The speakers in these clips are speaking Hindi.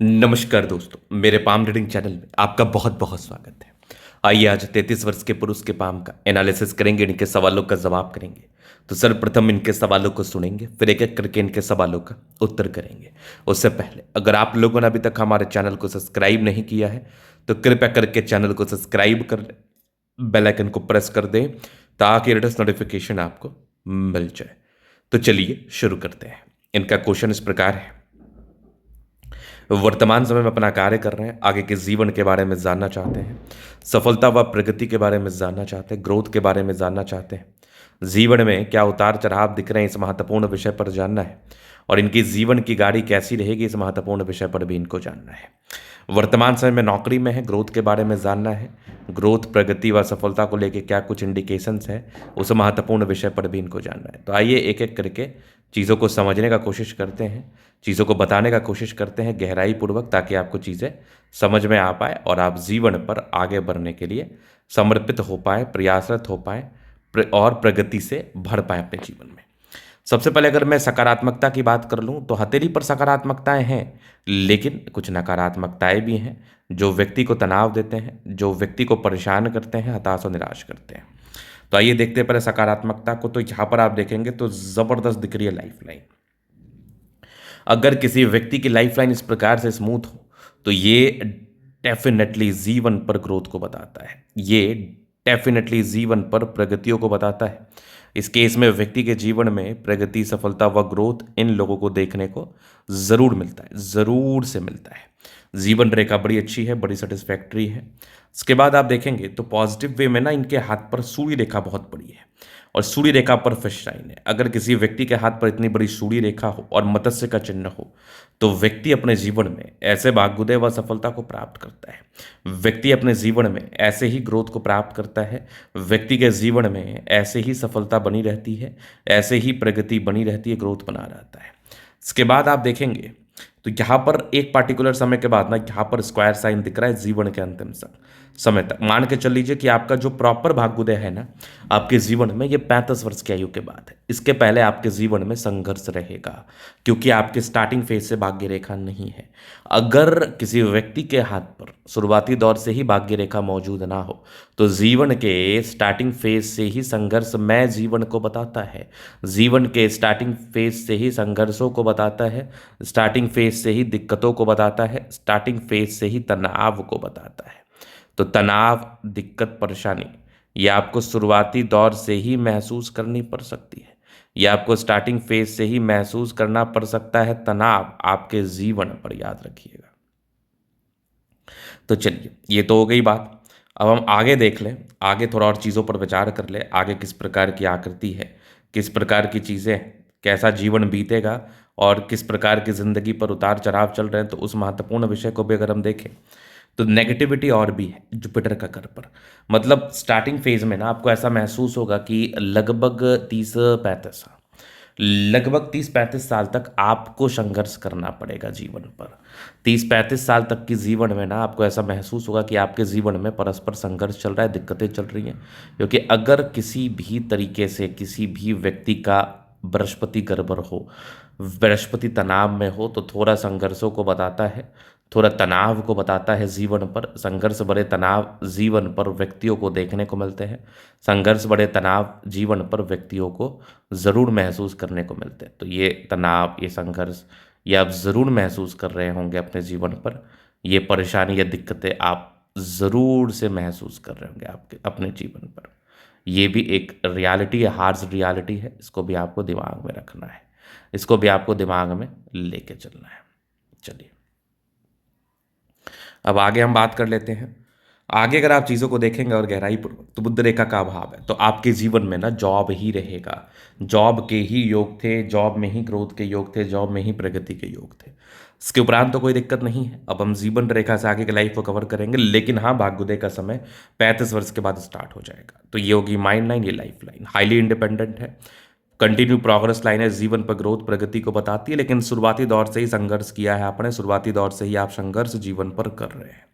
नमस्कार दोस्तों, मेरे पाम रीडिंग चैनल में आपका बहुत बहुत स्वागत है। आइए आज 33 वर्ष के पुरुष के पाम का एनालिसिस करेंगे, इनके सवालों का जवाब करेंगे। तो सर्वप्रथम इनके सवालों को सुनेंगे, फिर एक एक करके इनके सवालों का उत्तर करेंगे। उससे पहले अगर आप लोगों ने अभी तक हमारे चैनल को सब्सक्राइब नहीं किया है तो कृपया करके चैनल को सब्सक्राइब कर लें, बेल आइकन को प्रेस कर दें ताकि लेटेस्ट नोटिफिकेशन आपको मिल जाए। तो चलिए शुरू करते हैं। इनका क्वेश्चन इस प्रकार है। वर्तमान समय में अपना कार्य कर रहे हैं, आगे के जीवन के बारे में जानना चाहते हैं, सफलता व प्रगति के बारे में जानना चाहते हैं, ग्रोथ के बारे में जानना चाहते हैं, जीवन में क्या उतार चढ़ाव दिख रहे हैं इस महत्वपूर्ण विषय पर जानना है, और इनकी जीवन की गाड़ी कैसी रहेगी इस महत्वपूर्ण विषय पर भी इनको जानना है। वर्तमान समय में नौकरी में है, ग्रोथ के बारे में जानना है, ग्रोथ प्रगति व सफलता को लेकर क्या कुछ इंडिकेशंस है उस महत्वपूर्ण विषय पर भी इनको जानना है। तो आइए एक एक करके चीज़ों को समझने का कोशिश करते हैं, चीज़ों को बताने का कोशिश करते हैं गहराई पूर्वक, ताकि आपको चीज़ें समझ में आ पाए और आप जीवन पर आगे बढ़ने के लिए समर्पित हो पाए, प्रयासरत हो पाए और प्रगति से बढ़ पाए अपने जीवन में। सबसे पहले अगर मैं सकारात्मकता की बात कर लूँ तो हथेली पर सकारात्मकताएं हैं, लेकिन कुछ नकारात्मकताएं भी हैं जो व्यक्ति को तनाव देते हैं, जो व्यक्ति को परेशान करते हैं, हताश और निराश करते हैं। तो आइए देखते हैं पहले सकारात्मकता को। तो यहाँ पर आप देखेंगे तो ज़बरदस्त दिख रही है लाइफ लाइन। अगर किसी व्यक्ति की लाइफ लाइन इस प्रकार से स्मूथ हो तो ये डेफिनेटली जीवन पर ग्रोथ को बताता है, ये डेफिनेटली जीवन पर प्रगतियों को बताता है। इस केस में व्यक्ति के जीवन में प्रगति, सफलता व ग्रोथ इन लोगों को देखने को ज़रूर मिलता है, ज़रूर से मिलता है। जीवन रेखा बड़ी अच्छी है, बड़ी सेटिस्फैक्ट्री है। इसके बाद आप देखेंगे तो पॉजिटिव वे में ना इनके हाथ पर सूर्य रेखा बहुत बड़ी है और सूर्य रेखा पर फिश लाइन है। अगर किसी व्यक्ति के हाथ पर इतनी बड़ी सूर्य रेखा हो और मत्स्य का चिन्ह हो तो व्यक्ति अपने जीवन में ऐसे भाग्योदय व सफलता को प्राप्त करता है, व्यक्ति अपने जीवन में ऐसे ही ग्रोथ को प्राप्त करता है, व्यक्ति के जीवन में ऐसे ही सफलता बनी रहती है, ऐसे ही प्रगति बनी रहती है, ग्रोथ बना रहता है। इसके बाद आप देखेंगे तो यहाँ पर एक पार्टिकुलर समय के बाद ना यहाँ पर स्क्वायर साइन दिख रहा है जीवन के अंतिम समय तक। मान के चल लीजिए कि आपका जो प्रॉपर भाग्योदय है ना आपके जीवन में, ये 35 वर्ष की आयु के बाद है। इसके पहले आपके जीवन में संघर्ष रहेगा क्योंकि आपके स्टार्टिंग फेज से भाग्य रेखा नहीं है। अगर किसी व्यक्ति के हाथ पर शुरुआती दौर से ही भाग्य रेखा मौजूद ना हो तो जीवन के स्टार्टिंग फेज से ही संघर्षमय जीवन को बताता है, जीवन के स्टार्टिंग फेज से ही संघर्षों को बताता है, स्टार्टिंग फेज से ही दिक्कतों को बताता है, स्टार्टिंग फेज से ही तनाव को बताता है। तो तनाव, दिक्कत, परेशानी ये आपको शुरुआती दौर से ही महसूस करनी पड़ सकती है, ये आपको स्टार्टिंग फेज से ही महसूस करना पड़ सकता है। तनाव आपके जीवन पर, याद रखिएगा। तो चलिए ये तो हो गई बात। अब हम आगे देख लें, आगे थोड़ा और चीज़ों पर विचार कर ले, आगे किस प्रकार की आकृति है, किस प्रकार की चीज़ें, कैसा जीवन बीतेगा और किस प्रकार की ज़िंदगी पर उतार चढ़ाव चल रहे हैं। तो उस महत्वपूर्ण विषय को भी अगर हम देखें तो नेगेटिविटी और भी है जुपिटर का घर पर। मतलब स्टार्टिंग फेज में ना आपको ऐसा महसूस होगा कि लगभग 30-35 साल तक आपको संघर्ष करना पड़ेगा जीवन पर। 30-35 साल तक की जीवन में ना आपको ऐसा महसूस होगा कि आपके जीवन में परस्पर संघर्ष चल रहा है, दिक्कतें चल रही हैं। क्योंकि अगर किसी भी तरीके से किसी भी व्यक्ति का बृहस्पति गड़बड़ हो, बृहस्पति तनाव में हो, तो थोड़ा संघर्षों को बताता है, थोड़ा तनाव को बताता है। जीवन पर संघर्ष बड़े तनाव जीवन पर व्यक्तियों को देखने को मिलते हैं, संघर्ष बड़े तनाव जीवन पर व्यक्तियों को ज़रूर महसूस करने को मिलते हैं। तो ये तनाव, ये संघर्ष ये आप ज़रूर महसूस कर रहे होंगे अपने जीवन पर, ये परेशानी या दिक्कतें आप ज़रूर से महसूस कर रहे होंगे आपके अपने जीवन पर। ये भी एक रियलिटी है, हार्श रियलिटी है, इसको भी आपको दिमाग में रखना है, इसको भी आपको दिमाग में लेके चलना है। चलिए अब आगे हम बात कर लेते हैं। आगे अगर आप चीज़ों को देखेंगे और गहराई पूर्वक तो बुध रेखा का अभाव है, तो आपके जीवन में ना जॉब ही रहेगा, जॉब के ही योग थे, जॉब में ही ग्रोथ के योग थे, जॉब में ही प्रगति के योग थे। इसके उपरांत तो कोई दिक्कत नहीं है। अब हम जीवन रेखा से आगे की लाइफ को कवर करेंगे, लेकिन हाँ भाग्योदय का समय 35 वर्ष के बाद स्टार्ट हो जाएगा। तो ये होगी माइंड लाइन, ये लाइफ लाइन हाईली इंडिपेंडेंट है, कंटिन्यू प्रोग्रेस लाइन है, जीवन पर ग्रोथ प्रगति को बताती है। लेकिन शुरुआती दौर से ही संघर्ष किया है आपने, शुरुआती दौर से ही आप संघर्ष जीवन पर कर रहे हैं।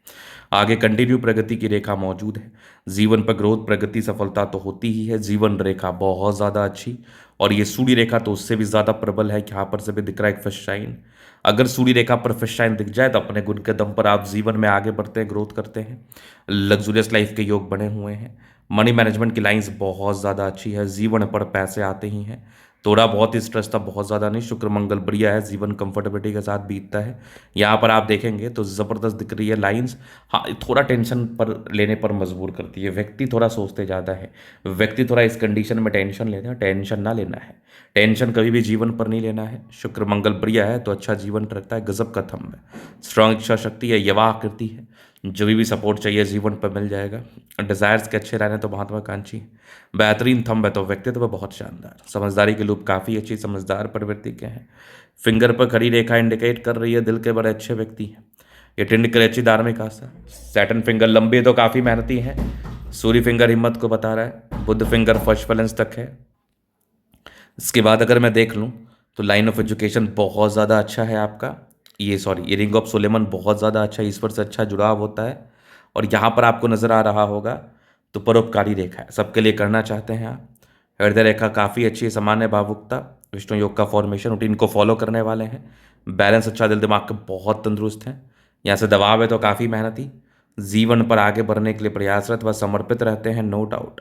आगे कंटिन्यू प्रगति की रेखा मौजूद है, जीवन पर ग्रोथ प्रगति सफलता तो होती ही है। जीवन रेखा बहुत ज़्यादा अच्छी, और ये सूर्य रेखा तो उससे भी ज़्यादा प्रबल है, यहाँ पर से भी दिख रहा है एक फर्स्ट साइन। अगर सूर्य रेखा पर फिश साइन दिख जाए तो अपने गुण के दम पर आप जीवन में आगे बढ़ते हैं, ग्रोथ करते हैं, लग्जूरियस लाइफ के योग बने हुए हैं। मनी मैनेजमेंट की लाइंस बहुत ज़्यादा अच्छी है, जीवन पर पैसे आते ही हैं। थोड़ा बहुत ही स्ट्रेस था, बहुत ज़्यादा नहीं। शुक्र मंगल बढ़िया है, जीवन कंफर्टेबिलिटी के साथ बीतता है। यहाँ पर आप देखेंगे तो ज़बरदस्त दिख रही है लाइंस। हाँ, थोड़ा टेंशन पर लेने पर मजबूर करती है। व्यक्ति थोड़ा सोचते ज़्यादा है, व्यक्ति थोड़ा इस कंडीशन में टेंशन लेता है। टेंशन ना लेना है, टेंशन कभी भी जीवन पर नहीं लेना है। शुक्र मंगल बढ़िया है तो अच्छा जीवन रखता है, गजब का थंब है। स्ट्रांग इच्छा शक्ति है, यवा आकृति है, जो भी सपोर्ट चाहिए जीवन पर मिल जाएगा। डिजायर्स के अच्छे रहने तो महत्वाकांक्षी, बेहतरीन थंब है तो व्यक्तित्व बहुत शानदार। समझदारी के लूप काफ़ी अच्छी, समझदार प्रवृत्ति के हैं। फिंगर पर खड़ी रेखा इंडिकेट कर रही है दिल के बड़े अच्छे व्यक्ति हैं। ये टिंड कर अच्छी धार्मिक आस्था। सैटर्न फिंगर लंबी है तो काफ़ी मेहनती है। सूर्य फिंगर हिम्मत को बता रहा है। बुध फिंगर फर्स्ट बैलेंस तक है। इसके बाद अगर मैं देख लूँ तो लाइन ऑफ एजुकेशन बहुत ज़्यादा अच्छा है आपका। ये रिंग ऑफ सोलेमन बहुत ज़्यादा अच्छा है, ईश्वर से अच्छा जुड़ाव होता है। और यहाँ पर आपको नज़र आ रहा होगा तो परोपकारी रेखा है, सबके लिए करना चाहते हैं आप। हृदय रेखा काफ़ी अच्छी है, सामान्य भावुकता, विष्णु योग का फॉर्मेशन, रूटीन को फॉलो करने वाले हैं। बैलेंस अच्छा, दिल दिमाग के बहुत तंदुरुस्त हैं। यहाँ से दबाव है तो काफ़ी मेहनती, जीवन पर आगे बढ़ने के लिए प्रयासरत व समर्पित रहते हैं, नो डाउट।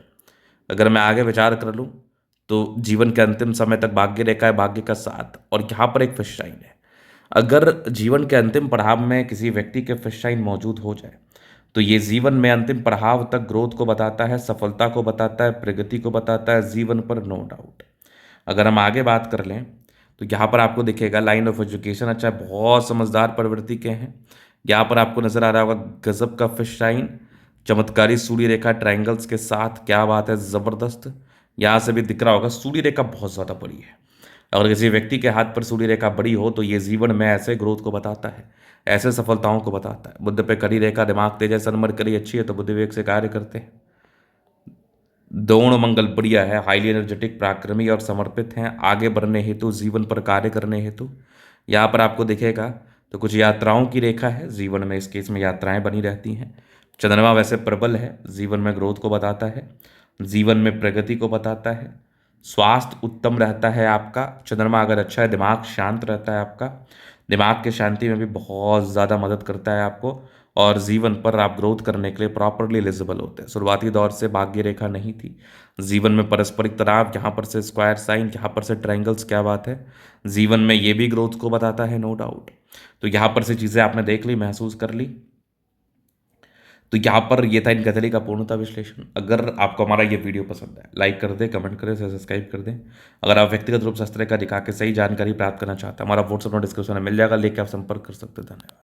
अगर मैं आगे विचार कर लूँ तो जीवन के अंतिम समय तक भाग्य रेखा है, भाग्य का साथ, और यहाँ पर एक फिश लाइन है। अगर जीवन के अंतिम पड़ाव में किसी व्यक्ति के फिश लाइन मौजूद हो जाए तो ये जीवन में अंतिम पड़ाव तक ग्रोथ को बताता है, सफलता को बताता है, प्रगति को बताता है, जीवन पर नो डाउट। अगर हम आगे बात कर लें तो यहाँ पर आपको दिखेगा लाइन ऑफ एजुकेशन अच्छा है, बहुत समझदार प्रवृत्ति के हैं। यहाँ पर आपको नजर आ रहा होगा गजब का फिश लाइन, चमत्कारी सूर्य रेखा ट्रायंगल्स के साथ, क्या बात है, जबरदस्त। यहाँ से भी दिख रहा होगा सूर्य रेखा बहुत ज़्यादा बड़ी है। अगर किसी व्यक्ति के हाथ पर सूर्य रेखा बड़ी हो तो ये जीवन में ऐसे ग्रोथ को बताता है, ऐसे सफलताओं को बताता है। बुद्ध पे कड़ी रेखा, दिमाग तेज है, सनमर करी अच्छी है तो बुद्ध विवेक से कार्य करते हैं। दोनों मंगल बढ़िया है, हाईली एनर्जेटिक, पराक्रमी और समर्पित हैं आगे बढ़ने हेतु, जीवन पर कार्य करने हेतु। यहाँ पर आपको दिखेगा तो कुछ यात्राओं की रेखा है, जीवन में इस केस में यात्राएं बनी रहती हैं। चंद्रमा वैसे प्रबल है, जीवन में ग्रोथ को बताता है, जीवन में प्रगति को बताता है। स्वास्थ्य उत्तम रहता है आपका, चंद्रमा अगर अच्छा है, दिमाग शांत रहता है आपका, दिमाग की शांति में भी बहुत ज़्यादा मदद करता है आपको। और जीवन पर आप ग्रोथ करने के लिए प्रॉपरली एलिजिबल होते हैं। शुरुआती दौर से भाग्य रेखा नहीं थी, जीवन में पारस्परिक तनाव, यहाँ पर से स्क्वायर साइन, यहाँ पर से ट्रायंगल्स, क्या बात है, जीवन में ये भी ग्रोथ को बताता है, नो डाउट। तो यहाँ पर से चीज़ें आपने देख ली, महसूस कर ली। तो यहाँ पर ये था इन गठरी का पूर्णता विश्लेषण। अगर आपको हमारा ये वीडियो पसंद है, लाइक कर दें, कमेंट करें, सब्सक्राइब कर दें। अगर आप व्यक्तिगत रूप से अस्त्र का दिखा के सही जानकारी प्राप्त करना चाहते हैं, हमारा व्हाट्सएप डिस्क्रिप्शन में मिल जाएगा, लेके आप संपर्क कर सकते हैं। धन्यवाद।